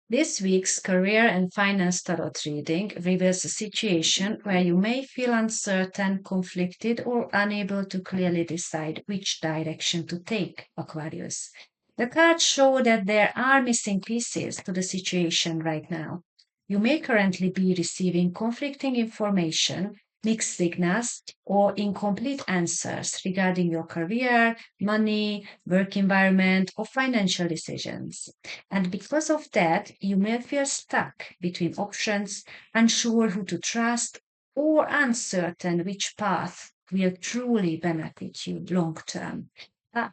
This week's career and finance tarot reading reveals a situation where you may feel uncertain, conflicted, or unable to clearly decide which direction to take, Aquarius. The cards show that there are missing pieces to the situation right now. You may currently be receiving conflicting information, mixed signals, or incomplete answers regarding your career, money, work environment, or financial decisions. And because of that, you may feel stuck between options, unsure who to trust, or uncertain which path will truly benefit you long term. But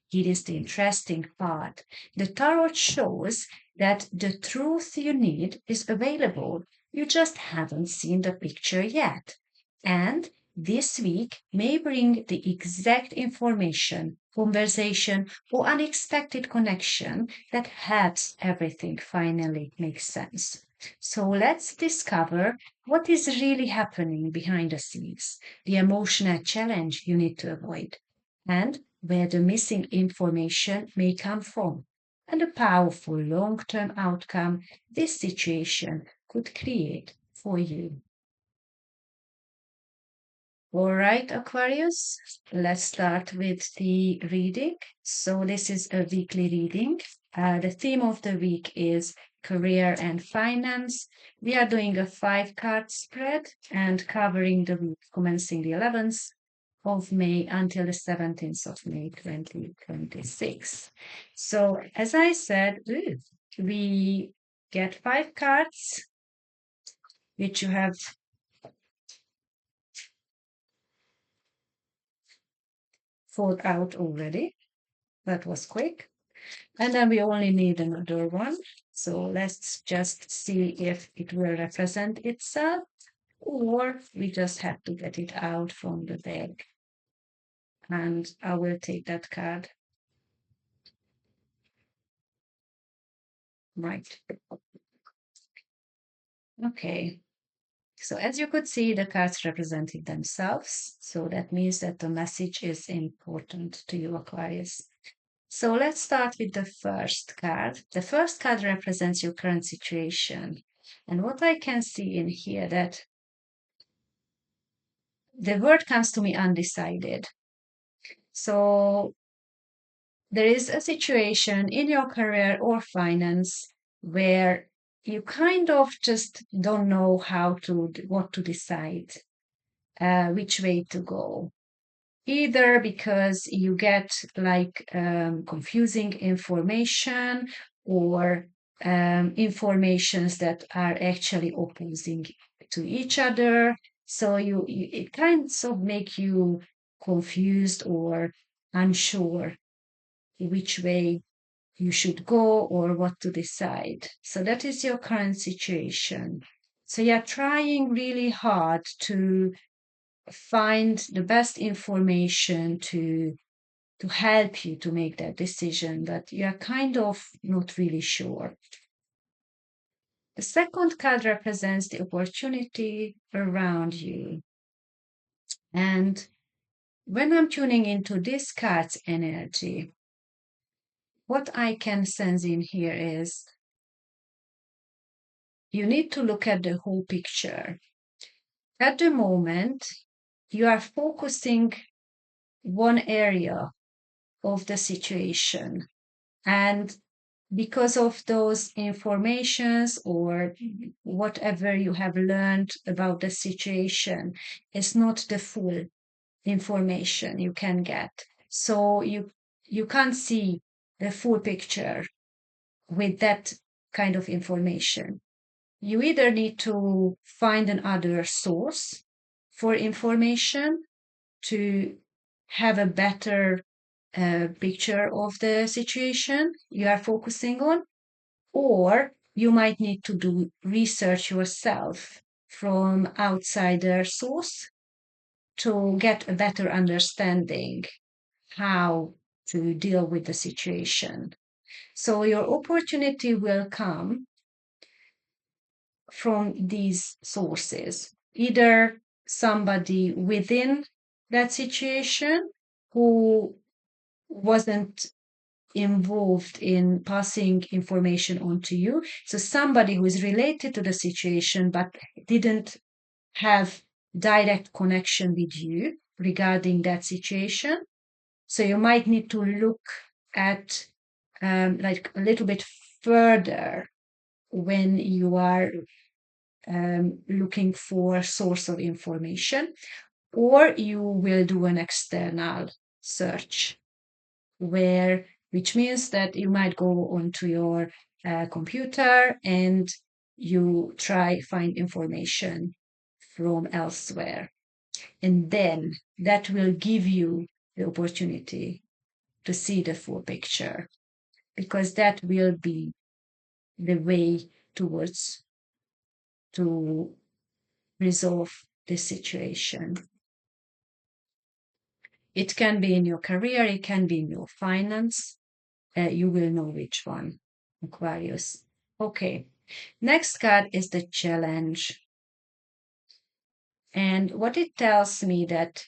here is the interesting part. The tarot shows that the truth you need is available. You just haven't seen the picture yet. And this week may bring the exact information, conversation, or unexpected connection that helps everything finally make sense. So let's discover what is really happening behind the scenes, the emotional challenge you need to avoid, and where the missing information may come from, and the powerful long term outcome this situation could create for you. All right, Aquarius, let's start with the reading. So, this is a weekly reading. The theme of the week is career and finance. We are doing a 5 card spread and covering the week commencing the 11th of May until the 17th of May 2026. So, as I said, we get 5 cards, which you have filled out already. That was quick. And then we only need another one. So let's just see if it will represent itself, or we just have to get it out from the deck. And I will take that card. Right. Okay. So as you could see, the cards represented themselves. So that means that the message is important to you, Aquarius. So let's start with the first card. The first card represents your current situation. And what I can see in here that the word comes to me undecided. So there is a situation in your career or finance where you kind of just don't know what to decide, which way to go. Either because you get like confusing information or informations that are actually opposing to each other. So it kind of make you confused or unsure which way you should go or what to decide. So that is your current situation. So you're trying really hard to find the best information to help you to make that decision, but you're kind of not really sure. The second card represents the opportunity around you. And when I'm tuning into this card's energy, what I can sense in here is you need to look at the whole picture. At the moment, you are focusing one area of the situation. And because of those informations or whatever you have learned about the situation, it's not the full information you can get. So you can't see the full picture with that kind of information. You either need to find another source for information to have a better picture of the situation you are focusing on, or you might need to do research yourself from outsider source to get a better understanding how to deal with the situation. So your opportunity will come from these sources, either somebody within that situation who wasn't involved in passing information on to you. So somebody who is related to the situation but didn't have direct connection with you regarding that situation. So you might need to look at like a little bit further when you are looking for source of information, or you will do an external search where which means that you might go onto your computer and you try find information from elsewhere, and then that will give you the opportunity to see the full picture, because that will be the way towards to resolve the situation. It can be in your career, it can be in your finance. You will know which one, Aquarius. Okay, next card is the challenge. And what it tells me that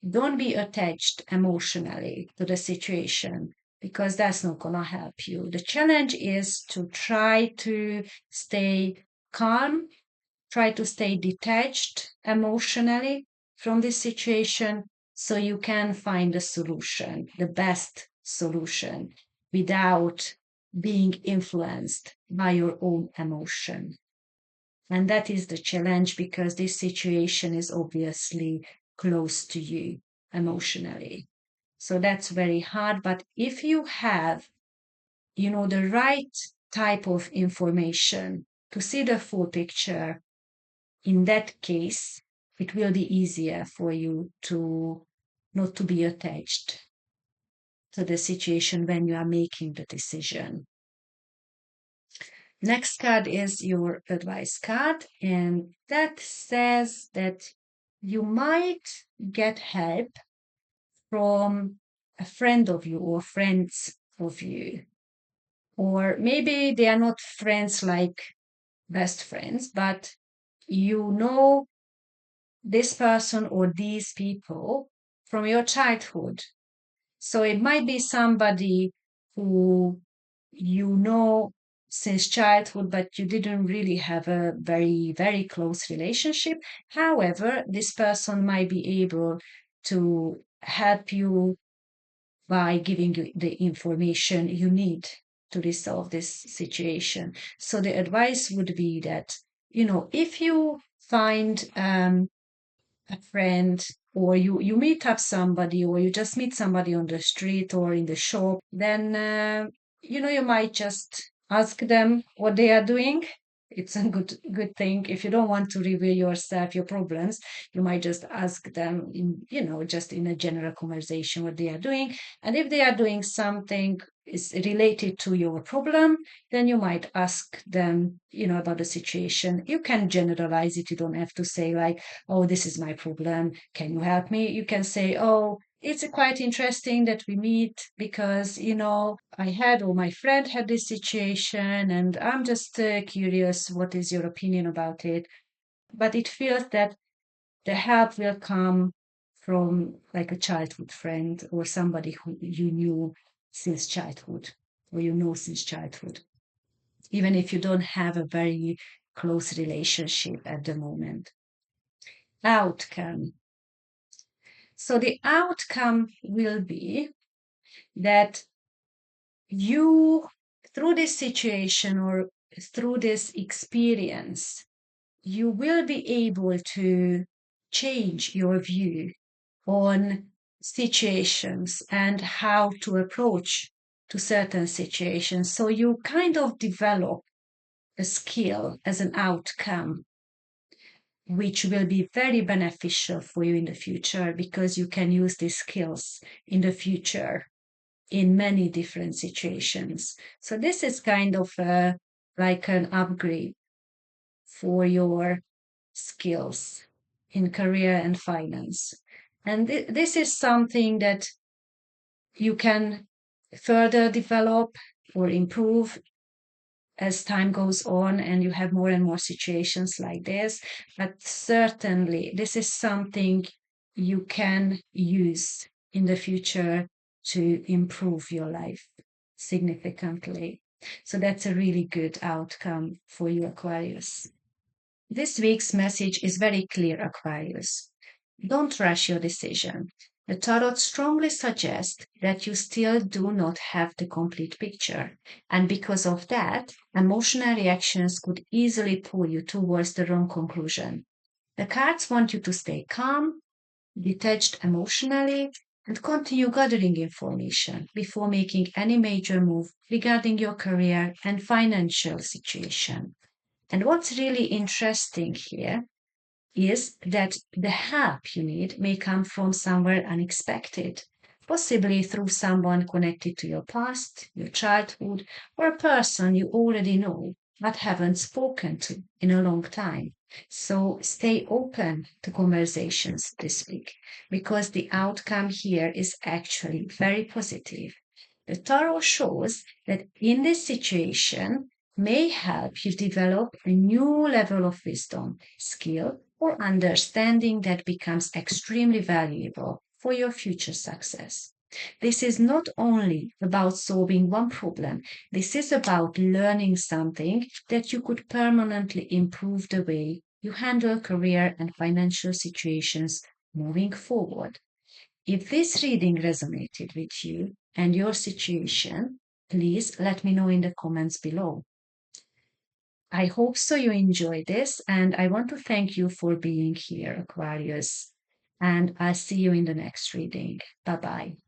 don't be attached emotionally to the situation, because that's not going to help you. The challenge is to try to stay calm, try to stay detached emotionally from this situation so you can find a solution, the best solution, without being influenced by your own emotion. And that is the challenge, because this situation is obviously close to you emotionally. So that's very hard. But if you have, the right type of information to see the full picture, in that case, it will be easier for you to not to be attached to the situation when you are making the decision. Next card is your advice card, and that says that you might get help from a friend of you or friends of you. Or maybe they are not friends like best friends, but you know this person or these people from your childhood. So it might be somebody who you know since childhood, but you didn't really have a very, very close relationship. However, this person might be able to help you by giving you the information you need to resolve this situation. So the advice would be that, if you find a friend, or you meet up somebody, or you just meet somebody on the street or in the shop, then you might just ask them what they are doing. It's a good thing. If you don't want to reveal yourself, your problems, you might just ask them in, just in a general conversation what they are doing. And if they are doing something is related to your problem, then you might ask them, about the situation. You can generalize it. You don't have to say like, oh, this is my problem, can you help me? You can say, oh, it's quite interesting that we meet because, I had, or my friend had this situation, and I'm just curious, what is your opinion about it? But it feels that the help will come from like a childhood friend or somebody who you knew since childhood, or since childhood, even if you don't have a very close relationship at the moment. Outcome. So the outcome will be that you, through this situation or through this experience, you will be able to change your view on situations and how to approach to certain situations. So you kind of develop a skill as an outcome, which will be very beneficial for you in the future, because you can use these skills in the future in many different situations. So this is kind of like an upgrade for your skills in career and finance. And this is something that you can further develop or improve as time goes on and you have more and more situations like this. But certainly, this is something you can use in the future to improve your life significantly. So that's a really good outcome for you, Aquarius. This week's message is very clear, Aquarius. Don't rush your decision. The tarot strongly suggests that you still do not have the complete picture, and because of that, emotional reactions could easily pull you towards the wrong conclusion. The cards want you to stay calm, detached emotionally, and continue gathering information before making any major move regarding your career and financial situation. And what's really interesting here is that the help you need may come from somewhere unexpected, possibly through someone connected to your past, your childhood, or a person you already know but haven't spoken to in a long time. So stay open to conversations this week because the outcome here is actually very positive. The tarot shows that in this situation may help you develop a new level of wisdom, skill, or understanding that becomes extremely valuable for your future success. This is not only about solving one problem, this is about learning something that you could permanently improve the way you handle career and financial situations moving forward. If this reading resonated with you and your situation, please let me know in the comments below. I hope so you enjoyed this, and I want to thank you for being here, Aquarius. And I'll see you in the next reading. Bye bye.